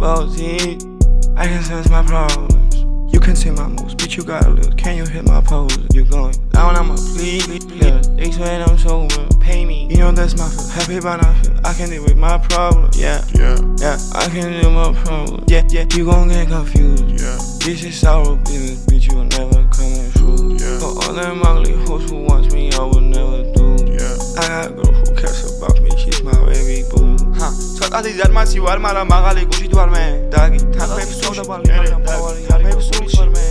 closing. I can sense my problems. You can see my moves, bitch, you got a little. Can you hit my pose? You going down, I'ma please. They swear I'm sober, pay me. You know that's my feel. Happy but not feel. I can deal with my problem. Yeah, I can deal with my problem. Yeah, you gon' get confused. This is our business, bitch, you never coming through. For all them ugly hoes who wants me, I would never do. I got a girl who cares about me, she's my baby boo. Ცოტათი ზარმაცი ვარ, მაგრამ მაღალი გუში თუ არ მე. დაგი, თანხმები სულდაბალი, მაგრამ თავარი თანხმები სული ხარ მე.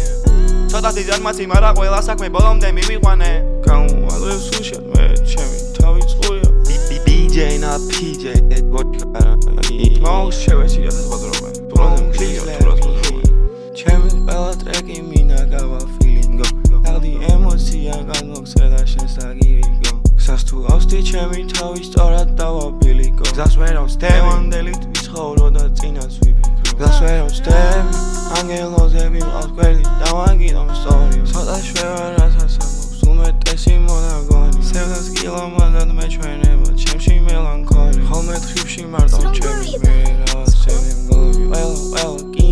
ცოტათი ზარმაცი, მაგრამ ყველა საქმე ბოლომდე მივიყვანე. გამოვადრე სულშად მე, ჩემი თავი წყურია. BJ na PJ, გოჩარა. მაუს შევეცი ასწავლობენ. თურმე კლია, ჩემი ყველა ტრეკი მინა გავა feeling-ო. დაღდი ემოცია განმოხსედა შენ საგირიგო. Სასტუ ავსდი ჩემი თავი სწორად დავაბილიკო. გზას ვერ ავსდები, დევანდელი ვიცხოვრო და წინაც ვიფიქრო. გზას ვერ ავსდები, ანგელოზე მივყავს გვერდი, დავანგინო სწორი. ცოტა შვება რასაც ამობს, უმეტესი მონაგონი. სევდას კილომანდად მეჩვენება, ჩემში მელანქოლი. ხოლმე თხივში მარტო ჩემი მერა სევდი მგონი. ყველა კი,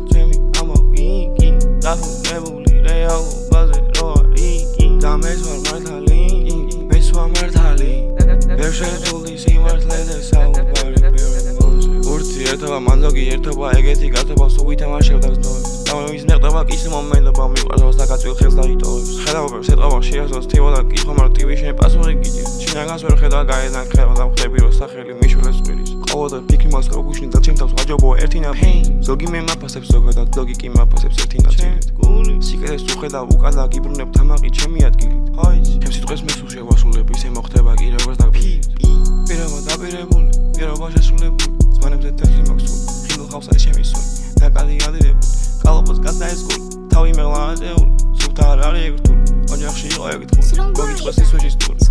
ჩემი ამოვიკი. დაფუნებული რეალობაზე რო არიკი. და მეც ვარ მართალი. ვერ შეძულდი სიმართლე და საუბარი ბევრი მომწე ურთიერთობა მანდოგი ერთობა ეგეთი გათობას უვითამაშებდა გზნოვებს დამის ნեղდება ის მომენტობა მიყვარს და გაწვილ ხელს დაიტოვებს ხედავობებს ეტყობა შეასოს თევა და კითხვა მარტივი შენ პასუხი გიძირ შინაგანს ვერ ხედა გაედან ხება და ხდები რომ სახელი მიშულეს წყვილის ყოველდღე ფიქრი მას როგორ და ჩემ თავს აჯობო ერთი ნაფი ზოგი მე მაფასებს ზოგადად ზოგი კი მაფასებს ერთი ნაწილით სიკეთეს უხედავ უკან და გიბრუნებ თამაყი ჩემი ადგილით ჩემ სიტყვებს მისულ შევასრულებ ისე მოხდება კი როგორც დაგფიქრე პირობა დაპირებული პირობა შესრულებული ზმანებზე თეთრი მაქსული ხილ ხავს აი ჩემი სული დაკალი ადირებული კალაპოს გადაესკული თავი მელანზეული სუფთა არ არის ეგრთული ოჯახში იყო ეგრთული გოგიწყოს ის ვეჭის თული